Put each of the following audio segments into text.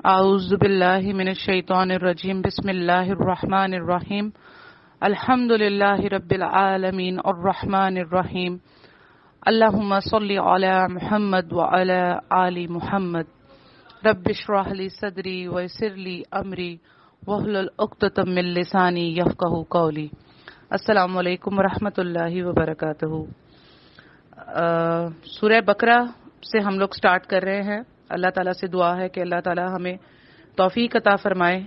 اعوذ باللہ من الشیطان الرجیم بسم اللہ الرحمن الرحیم الحمد للہ رب العالمین الرحمن الرحیم اللہم صلی علی محمد وعلی آل محمد رب اشرح لی صدری ویسر لی امری واحلل عقدۃ من لسانی یفقہوا قولی۔ السلام علیکم ورحمۃ اللہ وبرکاتہ۔ سورہ بقرہ سے ہم لوگ سٹارٹ کر رہے ہیں۔ اللہ تعالیٰ سے دعا ہے کہ اللہ تعالیٰ ہمیں توفیق عطا فرمائے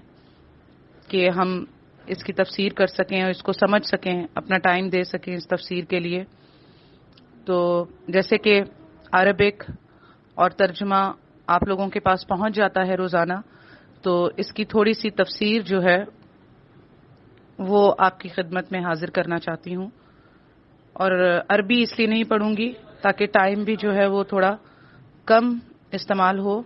کہ ہم اس کی تفسیر کر سکیں اور اس کو سمجھ سکیں، اپنا ٹائم دے سکیں اس تفسیر کے لیے۔ تو جیسے کہ عربک اور ترجمہ آپ لوگوں کے پاس پہنچ جاتا ہے روزانہ، تو اس کی تھوڑی سی تفسیر جو ہے وہ آپ کی خدمت میں حاضر کرنا چاہتی ہوں۔ اور عربی اس لیے نہیں پڑھوں گی تاکہ ٹائم بھی جو ہے وہ تھوڑا کم استعمال ہو،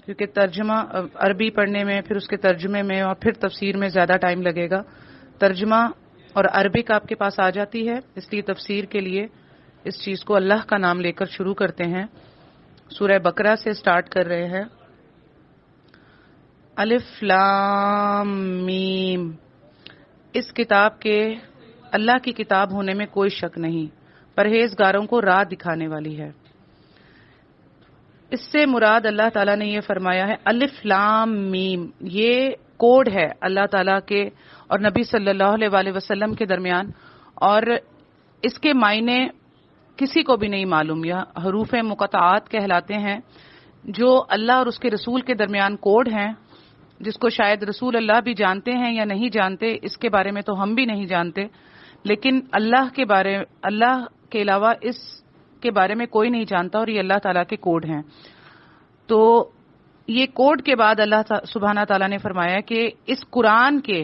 کیونکہ ترجمہ عربی پڑھنے میں، پھر اس کے ترجمے میں اور پھر تفسیر میں زیادہ ٹائم لگے گا۔ ترجمہ اور عربک آپ کے پاس آ جاتی ہے، اس لیے تفسیر کے لیے اس چیز کو اللہ کا نام لے کر شروع کرتے ہیں۔ سورہ بقرہ سے سٹارٹ کر رہے ہیں۔ الف لام میم، اس کتاب کے اللہ کی کتاب ہونے میں کوئی شک نہیں، پرہیزگاروں کو راہ دکھانے والی ہے۔ اس سے مراد اللہ تعالیٰ نے یہ فرمایا ہے الف لام میم، یہ کوڈ ہے اللہ تعالیٰ کے اور نبی صلی اللہ علیہ وآلہ وسلم کے درمیان، اور اس کے معنی کسی کو بھی نہیں معلوم۔ یہ حروف مقطعات کہلاتے ہیں جو اللہ اور اس کے رسول کے درمیان کوڈ ہیں، جس کو شاید رسول اللہ بھی جانتے ہیں یا نہیں جانتے، اس کے بارے میں تو ہم بھی نہیں جانتے، لیکن اللہ کے علاوہ اس کے بارے میں کوئی نہیں جانتا، اور یہ اللہ تعالیٰ کے کوڈ ہیں۔ تو یہ کوڈ کے بعد اللہ سبحانہ تعالیٰ نے فرمایا کہ اس قرآن کے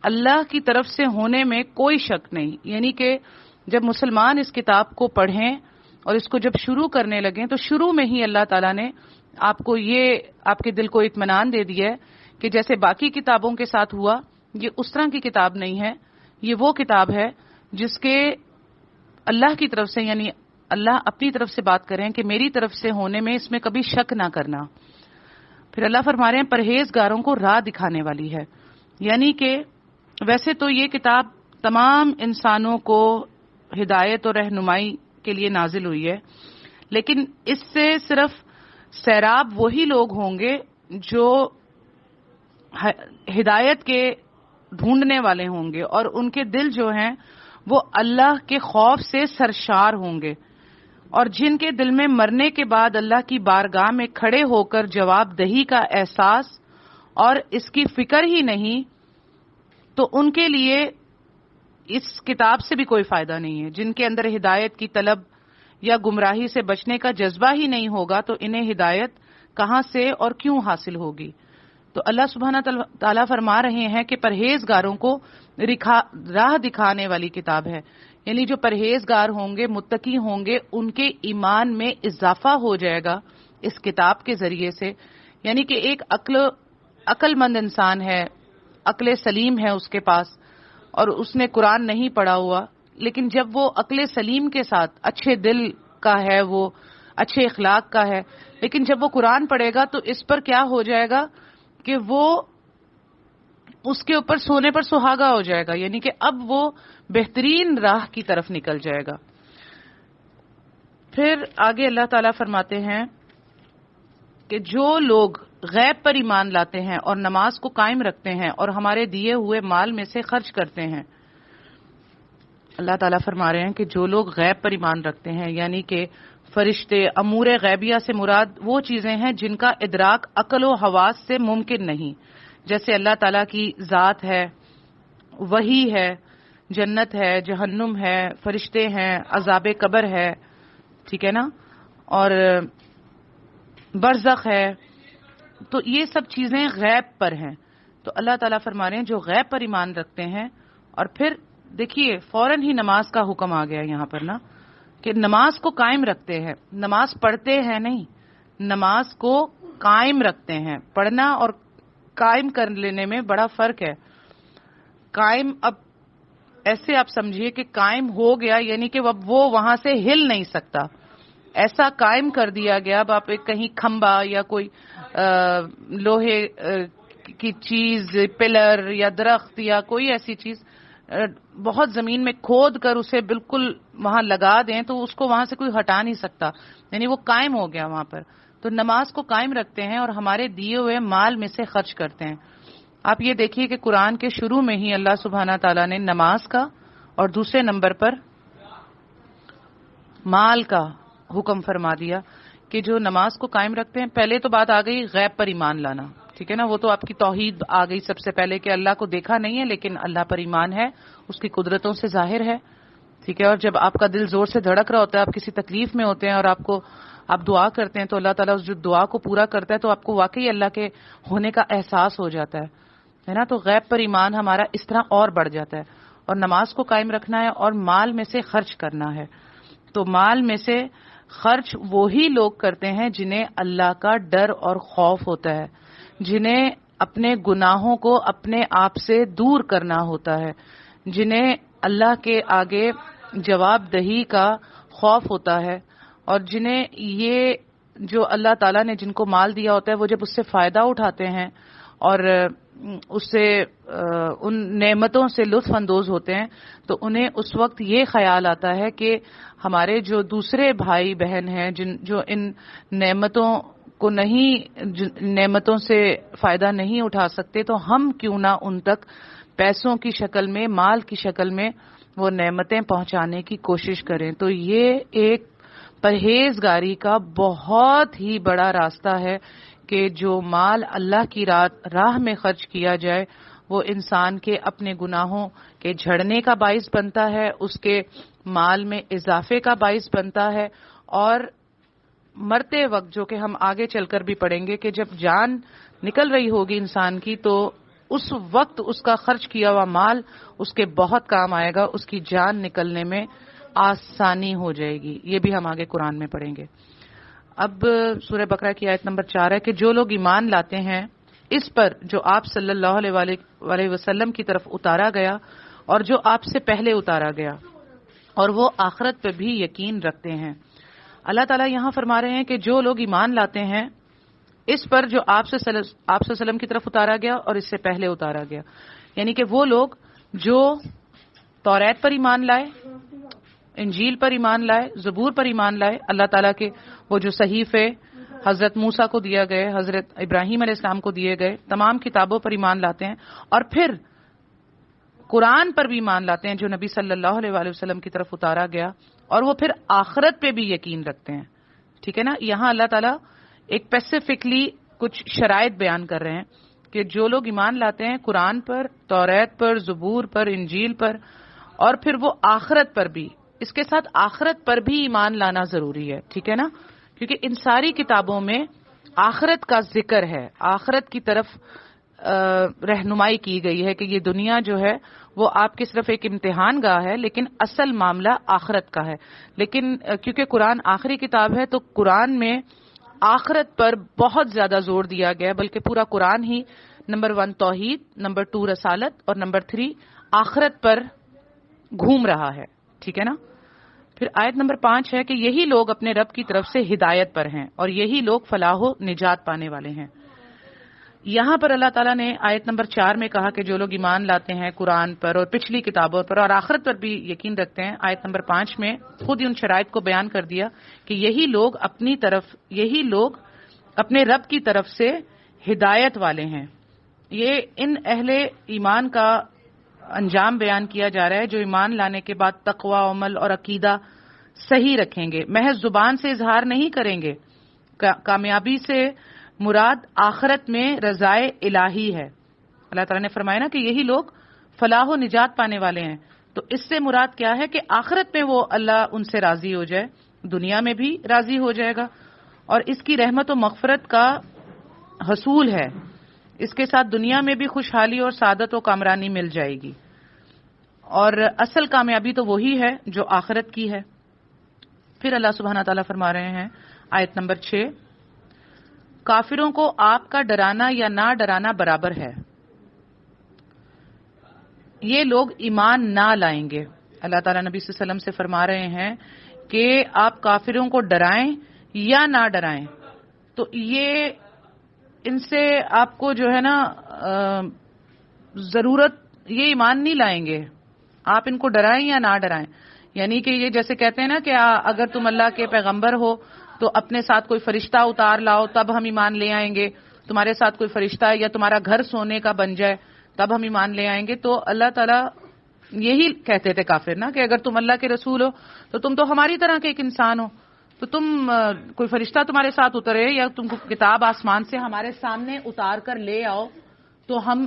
اللہ کی طرف سے ہونے میں کوئی شک نہیں، یعنی کہ جب مسلمان اس کتاب کو پڑھیں اور اس کو جب شروع کرنے لگیں تو شروع میں ہی اللہ تعالیٰ نے آپ کے دل کو اطمینان دے دیا ہے کہ جیسے باقی کتابوں کے ساتھ ہوا، یہ اس طرح کی کتاب نہیں ہے، یہ وہ کتاب ہے جس کے اللہ کی طرف سے، یعنی اللہ اپنی طرف سے بات کریں کہ میری طرف سے ہونے میں اس میں کبھی شک نہ کرنا۔ پھر اللہ فرما رہے ہیں پرہیزگاروں کو راہ دکھانے والی ہے، یعنی کہ ویسے تو یہ کتاب تمام انسانوں کو ہدایت اور رہنمائی کے لیے نازل ہوئی ہے، لیکن اس سے صرف سیراب وہی لوگ ہوں گے جو ہدایت کے ڈھونڈنے والے ہوں گے، اور ان کے دل جو ہیں وہ اللہ کے خوف سے سرشار ہوں گے، اور جن کے دل میں مرنے کے بعد اللہ کی بارگاہ میں کھڑے ہو کر جواب دہی کا احساس اور اس کی فکر ہی نہیں، تو ان کے لیے اس کتاب سے بھی کوئی فائدہ نہیں ہے۔ جن کے اندر ہدایت کی طلب یا گمراہی سے بچنے کا جذبہ ہی نہیں ہوگا تو انہیں ہدایت کہاں سے اور کیوں حاصل ہوگی؟ تو اللہ سبحانہ تعالیٰ فرما رہے ہیں کہ پرہیزگاروں کو راہ دکھانے والی کتاب ہے، یعنی جو پرہیزگار ہوں گے، متقی ہوں گے، ان کے ایمان میں اضافہ ہو جائے گا اس کتاب کے ذریعے سے۔ یعنی کہ ایک عقل مند انسان ہے، عقل سلیم ہے اس کے پاس، اور اس نے قرآن نہیں پڑھا ہوا، لیکن جب وہ عقل سلیم کے ساتھ اچھے دل کا ہے، وہ اچھے اخلاق کا ہے، لیکن جب وہ قرآن پڑھے گا تو اس پر کیا ہو جائے گا کہ وہ اس کے اوپر سونے پر سہاگا ہو جائے گا، یعنی کہ اب وہ بہترین راہ کی طرف نکل جائے گا۔ پھر آگے اللہ تعالیٰ فرماتے ہیں کہ جو لوگ غیب پر ایمان لاتے ہیں اور نماز کو قائم رکھتے ہیں اور ہمارے دیے ہوئے مال میں سے خرچ کرتے ہیں، اللہ تعالیٰ فرما رہے ہیں کہ جو لوگ غیب پر ایمان رکھتے ہیں، یعنی کہ فرشتے، امور غیبیہ سے مراد وہ چیزیں ہیں جن کا ادراک عقل و حواس سے ممکن نہیں، جیسے اللہ تعالیٰ کی ذات ہے، وحی ہے، جنت ہے، جہنم ہے، فرشتے ہیں، عذاب قبر ہے، ٹھیک ہے نا، اور برزخ ہے، تو یہ سب چیزیں غیب پر ہیں۔ تو اللہ تعالیٰ فرما رہے ہیں جو غیب پر ایمان رکھتے ہیں، اور پھر دیکھیے فوراً ہی نماز کا حکم آ گیا یہاں پر نا، کہ نماز کو قائم رکھتے ہیں، نماز پڑھتے ہیں نہیں، نماز کو قائم رکھتے ہیں۔ پڑھنا اور قائم کر لینے میں بڑا فرق ہے۔ قائم، اب ایسے آپ سمجھیے کہ قائم ہو گیا، یعنی کہ اب وہ وہاں سے ہل نہیں سکتا، ایسا قائم کر دیا گیا. اب آپ ایک کہیں کھمبا یا کوئی لوہے کی چیز، پلر یا درخت یا کوئی ایسی چیز بہت زمین میں کھود کر اسے بالکل وہاں لگا دیں تو اس کو وہاں سے کوئی ہٹا نہیں سکتا، یعنی وہ قائم ہو گیا وہاں پر. تو نماز کو قائم رکھتے ہیں اور ہمارے دیے ہوئے مال میں سے خرچ کرتے ہیں. آپ یہ دیکھیے کہ قرآن کے شروع میں ہی اللہ سبحانہ تعالیٰ نے نماز کا اور دوسرے نمبر پر مال کا حکم فرما دیا کہ جو نماز کو قائم رکھتے ہیں. پہلے تو بات آ گئی غیب پر ایمان لانا، ٹھیک ہے نا، وہ تو آپ کی توحید آ گئی سب سے پہلے کہ اللہ کو دیکھا نہیں ہے لیکن اللہ پر ایمان ہے، اس کی قدرتوں سے ظاہر ہے، ٹھیک ہے. اور جب آپ کا دل زور سے دھڑک رہا ہوتا ہے، آپ کسی تکلیف میں ہوتے ہیں اور آپ دعا کرتے ہیں تو اللہ تعالیٰ اس جو دعا کو پورا کرتا ہے تو آپ کو واقعی اللہ کے ہونے کا احساس ہو جاتا ہے نا. تو غیب پر ایمان ہمارا اس طرح اور بڑھ جاتا ہے. اور نماز کو قائم رکھنا ہے اور مال میں سے خرچ کرنا ہے. تو مال میں سے خرچ وہی لوگ کرتے ہیں جنہیں اللہ کا ڈر اور خوف ہوتا ہے، جنہیں اپنے گناہوں کو اپنے آپ سے دور کرنا ہوتا ہے، جنہیں اللہ کے آگے جواب دہی کا خوف ہوتا ہے، اور جنہیں یہ جو اللہ تعالیٰ نے جن کو مال دیا ہوتا ہے وہ جب اس سے فائدہ اٹھاتے ہیں اور اس سے ان نعمتوں سے لطف اندوز ہوتے ہیں تو انہیں اس وقت یہ خیال آتا ہے کہ ہمارے جو دوسرے بھائی بہن ہیں جو ان نعمتوں کو نعمتوں سے فائدہ نہیں اٹھا سکتے تو ہم کیوں نہ ان تک پیسوں کی شکل میں، مال کی شکل میں وہ نعمتیں پہنچانے کی کوشش کریں. تو یہ ایک پرہیزگاری کا بہت ہی بڑا راستہ ہے کہ جو مال اللہ کی راہ میں خرچ کیا جائے وہ انسان کے اپنے گناہوں کے جھڑنے کا باعث بنتا ہے، اس کے مال میں اضافے کا باعث بنتا ہے. اور مرتے وقت، جو کہ ہم آگے چل کر بھی پڑھیں گے، کہ جب جان نکل رہی ہوگی انسان کی تو اس وقت اس کا خرچ کیا ہوا مال اس کے بہت کام آئے گا، اس کی جان نکلنے میں آسانی ہو جائے گی. یہ بھی ہم آگے قرآن میں پڑھیں گے. اب سورہ بقرہ کی آیت نمبر 4 ہے کہ جو لوگ ایمان لاتے ہیں اس پر جو آپ صلی اللہ علیہ وسلم کی طرف اتارا گیا اور جو آپ سے پہلے اتارا گیا، اور وہ آخرت پہ بھی یقین رکھتے ہیں. اللہ تعالیٰ یہاں فرما رہے ہیں کہ جو لوگ ایمان لاتے ہیں اس پر جو آپ صلی اللہ علیہ وسلم کی طرف اتارا گیا اور اس سے پہلے اتارا گیا، یعنی کہ وہ لوگ جو توریت پر ایمان لائے، انجیل پر ایمان لائے، زبور پر ایمان لائے، اللہ تعالیٰ کے وہ جو صحیفے حضرت موسیٰ کو دیا گئے، حضرت ابراہیم علیہ السلام کو دیے گئے تمام کتابوں پر ایمان لاتے ہیں، اور پھر قرآن پر بھی ایمان لاتے ہیں جو نبی صلی اللہ علیہ وسلم کی طرف اتارا گیا، اور وہ پھر آخرت پہ بھی یقین رکھتے ہیں. ٹھیک ہے نا. یہاں اللہ تعالیٰ ایک اسپیسیفکلی کچھ شرائط بیان کر رہے ہیں کہ جو لوگ ایمان لاتے ہیں قرآن پر، توریت پر، زبور پر، انجیل پر، اور پھر وہ آخرت پر بھی، اس کے ساتھ آخرت پر بھی ایمان لانا ضروری ہے. ٹھیک ہے نا، کیونکہ ان ساری کتابوں میں آخرت کا ذکر ہے، آخرت کی طرف رہنمائی کی گئی ہے کہ یہ دنیا جو ہے وہ آپ کی صرف ایک امتحان گاہ ہے، لیکن اصل معاملہ آخرت کا ہے. لیکن کیونکہ قرآن آخری کتاب ہے تو قرآن میں آخرت پر بہت زیادہ زور دیا گیا، بلکہ پورا قرآن ہی نمبر 1 توحید، نمبر 2 رسالت، اور نمبر 3 آخرت پر گھوم رہا ہے. ٹھیک ہے نا. پھر آیت نمبر 5 ہے کہ یہی لوگ اپنے رب کی طرف سے ہدایت پر ہیں اور یہی لوگ فلاح و نجات پانے والے ہیں. یہاں پر اللہ تعالیٰ نے آیت نمبر 4 میں کہا کہ جو لوگ ایمان لاتے ہیں قرآن پر اور پچھلی کتابوں پر اور آخرت پر بھی یقین رکھتے ہیں، آیت نمبر 5 میں خود ہی ان شرائط کو بیان کر دیا کہ یہی لوگ اپنے رب کی طرف سے ہدایت والے ہیں. یہ ان اہل ایمان کا انجام بیان کیا جا رہا ہے جو ایمان لانے کے بعد تقوی، عمل اور عقیدہ صحیح رکھیں گے، محض زبان سے اظہار نہیں کریں گے. کامیابی سے مراد آخرت میں رضائے الہی ہے. اللہ تعالیٰ نے فرمایا نا کہ یہی لوگ فلاح و نجات پانے والے ہیں، تو اس سے مراد کیا ہے کہ آخرت میں وہ اللہ ان سے راضی ہو جائے، دنیا میں بھی راضی ہو جائے گا اور اس کی رحمت و مغفرت کا حصول ہے. اس کے ساتھ دنیا میں بھی خوشحالی اور سعادت و کامرانی مل جائے گی، اور اصل کامیابی تو وہی ہے جو آخرت کی ہے. پھر اللہ سبحانہ تعالیٰ فرما رہے ہیں آیت نمبر 6، کافروں کو آپ کا ڈرانا یا نہ ڈرانا برابر ہے، یہ لوگ ایمان نہ لائیں گے. اللہ تعالیٰ نبی صلی اللہ علیہ وسلم سے فرما رہے ہیں کہ آپ کافروں کو ڈرائیں یا نہ ڈرائیں، تو یہ ان سے آپ کو جو ہے نا ضرورت، یہ ایمان نہیں لائیں گے. آپ ان کو ڈرائیں یا نہ ڈرائیں، یعنی کہ یہ جیسے کہتے ہیں نا کہ اگر تم اللہ کے پیغمبر ہو تو اپنے ساتھ کوئی فرشتہ اتار لاؤ تب ہم ایمان لے آئیں گے، تمہارے ساتھ کوئی فرشتہ ہے یا تمہارا گھر سونے کا بن جائے تب ہم ایمان لے آئیں گے. تو اللہ تعالیٰ یہی کہتے تھے کافر نا کہ اگر تم اللہ کے رسول ہو تو تم تو ہماری طرح کے ایک انسان ہو، تو تم کوئی فرشتہ تمہارے ساتھ اترے یا تم کو کتاب آسمان سے ہمارے سامنے اتار کر لے آؤ تو ہم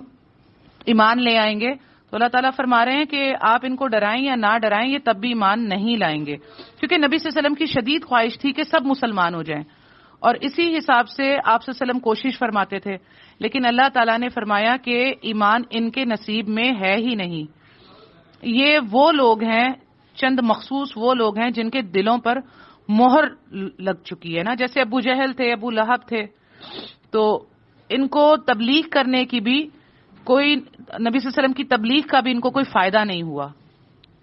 ایمان لے آئیں گے. تو اللہ تعالیٰ فرما رہے ہیں کہ آپ ان کو ڈرائیں یا نہ ڈرائیں یہ تب بھی ایمان نہیں لائیں گے، کیونکہ نبی صلی اللہ علیہ وسلم کی شدید خواہش تھی کہ سب مسلمان ہو جائیں، اور اسی حساب سے آپ صلی اللہ علیہ وسلم کوشش فرماتے تھے. لیکن اللہ تعالیٰ نے فرمایا کہ ایمان ان کے نصیب میں ہے ہی نہیں. یہ وہ لوگ ہیں، چند مخصوص وہ لوگ ہیں جن کے دلوں پر مہر لگ چکی ہے نا، جیسے ابو جہل تھے، ابو لہب تھے، تو ان کو تبلیغ کرنے کی بھی کوئی، نبی صلی اللہ علیہ وسلم کی تبلیغ کا بھی ان کو کوئی فائدہ نہیں ہوا،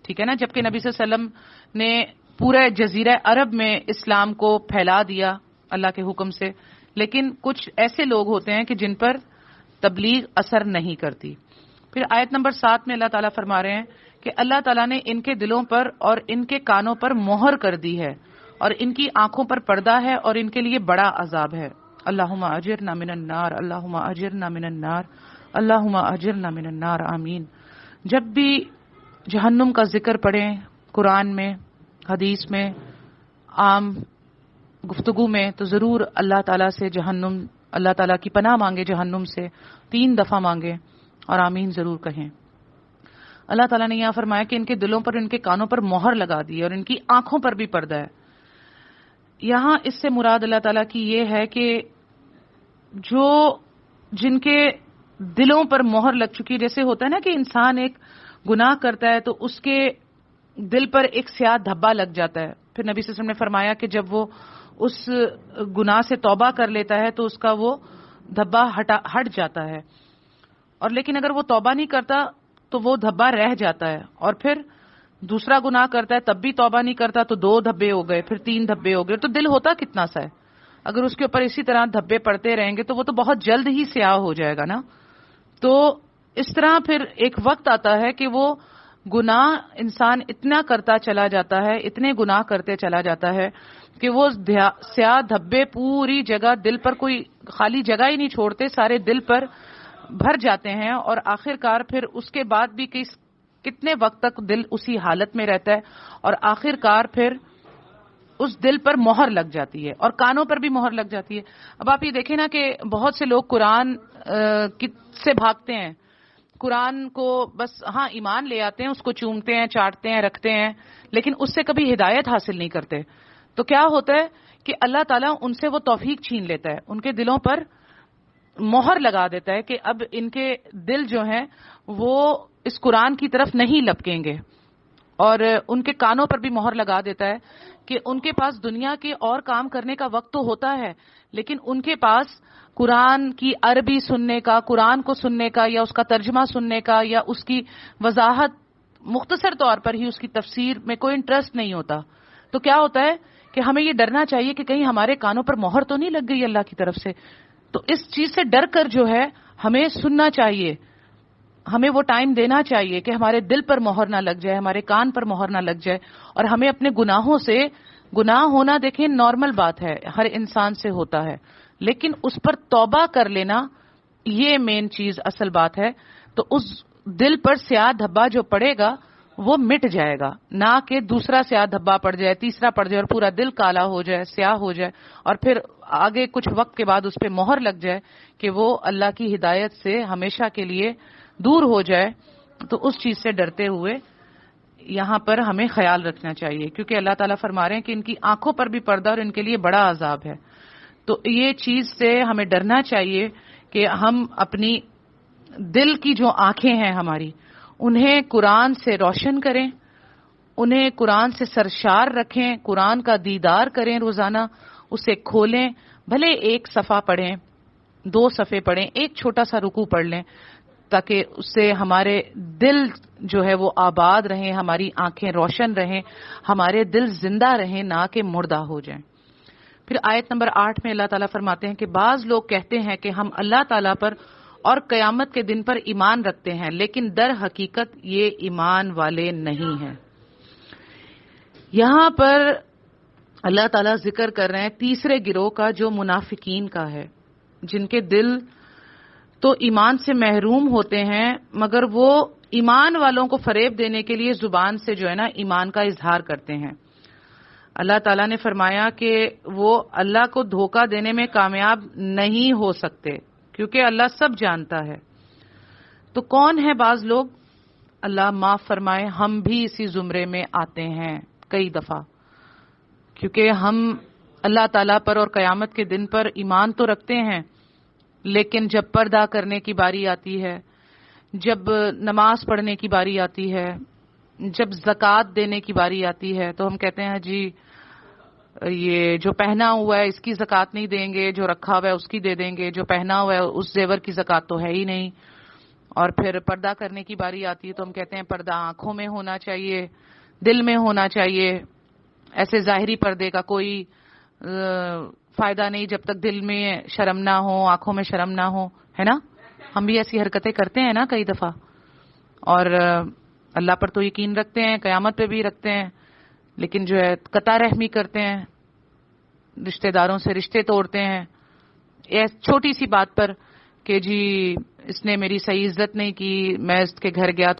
ٹھیک ہے نا، جبکہ نبی صلی اللہ علیہ وسلم نے پورے جزیرہ عرب میں اسلام کو پھیلا دیا اللہ کے حکم سے. لیکن کچھ ایسے لوگ ہوتے ہیں کہ جن پر تبلیغ اثر نہیں کرتی. پھر آیت نمبر 7 میں اللہ تعالیٰ فرما رہے ہیں کہ اللہ تعالیٰ نے ان کے دلوں پر اور ان کے کانوں پر مہر کر دی ہے اور ان کی آنکھوں پر پردہ ہے اور ان کے لیے بڑا عذاب ہے. اللہم اجرنا من النار، اللہم اجرنا من النار، اللہم اجرنا من النار، آمین. جب بھی جہنم کا ذکر پڑھیں قرآن میں، حدیث میں، عام گفتگو میں، تو ضرور اللہ تعالیٰ سے جہنم، اللہ تعالیٰ کی پناہ مانگے جہنم سے، 3 دفعہ مانگے اور آمین ضرور کہیں. اللہ تعالیٰ نے یہاں فرمایا کہ ان کے دلوں پر، ان کے کانوں پر مہر لگا دی اور ان کی آنکھوں پر بھی پردہ ہے. یہاں اس سے مراد اللہ تعالیٰ کی یہ ہے کہ جن کے دلوں پر مہر لگ چکی، جیسے ہوتا ہے نا کہ انسان ایک گناہ کرتا ہے تو اس کے دل پر ایک سیاہ دھبا لگ جاتا ہے. پھر نبی صلی اللہ علیہ وسلم نے فرمایا کہ جب وہ اس گناہ سے توبہ کر لیتا ہے تو اس کا وہ دھبا ہٹ جاتا ہے، اور لیکن اگر وہ توبہ نہیں کرتا تو وہ دھبا رہ جاتا ہے، اور پھر دوسرا گناہ کرتا ہے تب بھی توبہ نہیں کرتا تو 2 دھبے ہو گئے، پھر 3 دھبے ہو گئے. تو دل ہوتا کتنا سا ہے، اگر اس کے اوپر اسی طرح دھبے پڑتے رہیں گے تو وہ تو بہت جلد ہی سیاہ ہو جائے گا نا. تو اس طرح پھر ایک وقت آتا ہے کہ وہ گناہ انسان اتنا کرتا چلا جاتا ہے، اتنے گناہ کرتے چلا جاتا ہے کہ وہ سیاہ دھبے پوری جگہ دل پر، کوئی خالی جگہ ہی نہیں چھوڑتے، سارے دل پر بھر جاتے ہیں، اور آخر کار پھر اس کے بعد بھی کتنے وقت تک دل اسی حالت میں رہتا ہے، اور آخر کار پھر اس دل پر مہر لگ جاتی ہے اور کانوں پر بھی مہر لگ جاتی ہے. اب آپ یہ دیکھیں نا کہ بہت سے لوگ قرآن سے بھاگتے ہیں، قرآن کو بس ہاں ایمان لے آتے ہیں، اس کو چومتے ہیں، چاٹتے ہیں، رکھتے ہیں، لیکن اس سے کبھی ہدایت حاصل نہیں کرتے. تو کیا ہوتا ہے کہ اللہ تعالیٰ ان سے وہ توفیق چھین لیتا ہے، ان کے دلوں پر مہر لگا دیتا ہے کہ اب ان کے دل جو ہیں وہ اس قرآن کی طرف نہیں لپکیں گے، اور ان کے کانوں پر بھی مہر لگا دیتا ہے کہ ان کے پاس دنیا کے اور کام کرنے کا وقت تو ہوتا ہے، لیکن ان کے پاس قرآن کی عربی سننے کا، قرآن کو سننے کا، یا اس کا ترجمہ سننے کا، یا اس کی وضاحت مختصر طور پر ہی اس کی تفسیر میں کوئی انٹرسٹ نہیں ہوتا. تو کیا ہوتا ہے کہ ہمیں یہ ڈرنا چاہیے کہ کہیں ہمارے کانوں پر مہر تو نہیں لگ گئی اللہ کی طرف سے. تو اس چیز سے ڈر کر جو ہے ہمیں سننا چاہیے، ہمیں وہ ٹائم دینا چاہیے کہ ہمارے دل پر مہر نہ لگ جائے، ہمارے کان پر مہر نہ لگ جائے، اور ہمیں اپنے گناہوں سے، گناہ ہونا دیکھیں نارمل بات ہے، ہر انسان سے ہوتا ہے، لیکن اس پر توبہ کر لینا یہ مین چیز، اصل بات ہے. تو اس دل پر سیاہ دھبا جو پڑے گا وہ مٹ جائے گا، نہ کہ دوسرا سیاہ دھبا پڑ جائے، تیسرا پڑ جائے اور پورا دل کالا ہو جائے، سیاہ ہو جائے، اور پھر آگے کچھ وقت کے بعد اس پہ مہر لگ جائے کہ وہ اللہ کی ہدایت سے ہمیشہ کے لیے دور ہو جائے. تو اس چیز سے ڈرتے ہوئے یہاں پر ہمیں خیال رکھنا چاہیے، کیونکہ اللہ تعالیٰ فرما رہے ہیں کہ ان کی آنکھوں پر بھی پردہ اور ان کے لیے بڑا عذاب ہے. تو یہ چیز سے ہمیں ڈرنا چاہیے کہ ہم اپنی دل کی جو آنکھیں ہیں ہماری، انہیں قرآن سے روشن کریں، انہیں قرآن سے سرشار رکھیں، قرآن کا دیدار کریں روزانہ، اسے کھولیں، بھلے 1 صفحہ پڑھیں، 2 صفحے پڑھیں، ایک چھوٹا سا رکوع پڑھ لیں، تاکہ اس سے ہمارے دل جو ہے وہ آباد رہیں، ہماری آنکھیں روشن رہیں، ہمارے دل زندہ رہیں، نہ کہ مردہ ہو جائیں۔ پھر آیت نمبر 8 میں اللہ تعالیٰ فرماتے ہیں کہ بعض لوگ کہتے ہیں کہ ہم اللہ تعالیٰ پر اور قیامت کے دن پر ایمان رکھتے ہیں، لیکن در حقیقت یہ ایمان والے نہیں ہیں۔ یہاں پر اللہ تعالیٰ ذکر کر رہے ہیں تیسرے گروہ کا، جو منافقین کا ہے، جن کے دل تو ایمان سے محروم ہوتے ہیں، مگر وہ ایمان والوں کو فریب دینے کے لیے زبان سے جو ہے نا ایمان کا اظہار کرتے ہیں۔ اللہ تعالیٰ نے فرمایا کہ وہ اللہ کو دھوکہ دینے میں کامیاب نہیں ہو سکتے، کیونکہ اللہ سب جانتا ہے۔ تو کون ہے بعض لوگ؟ اللہ معاف فرمائے، ہم بھی اسی زمرے میں آتے ہیں کئی دفعہ، کیونکہ ہم اللہ تعالیٰ پر اور قیامت کے دن پر ایمان تو رکھتے ہیں، لیکن جب پردہ کرنے کی باری آتی ہے، جب نماز پڑھنے کی باری آتی ہے، جب زکوٰۃ دینے کی باری آتی ہے، تو ہم کہتے ہیں جی یہ جو پہنا ہوا ہے اس کی زکوٰۃ نہیں دیں گے، جو رکھا ہوا ہے اس کی دے دیں گے، جو پہنا ہوا ہے اس زیور کی زکوٰۃ تو ہے ہی نہیں۔ اور پھر پردہ کرنے کی باری آتی ہے تو ہم کہتے ہیں پردہ آنکھوں میں ہونا چاہیے، دل میں ہونا چاہیے، ایسے ظاہری پردے کا کوئی فائدہ نہیں جب تک دل میں شرم نہ ہو، آنکھوں میں شرم نہ ہو، ہے نا؟ ہم بھی ایسی حرکتیں کرتے ہیں نا کئی دفعہ، اور اللہ پر تو یقین رکھتے ہیں، قیامت پہ بھی رکھتے ہیں، لیکن جو ہے قطع رحمی کرتے ہیں، رشتہ داروں سے رشتے توڑتے ہیں، چھوٹی سی بات پر کہ جی اس نے میری صحیح عزت نہیں کی، میں اس کے گھر گیا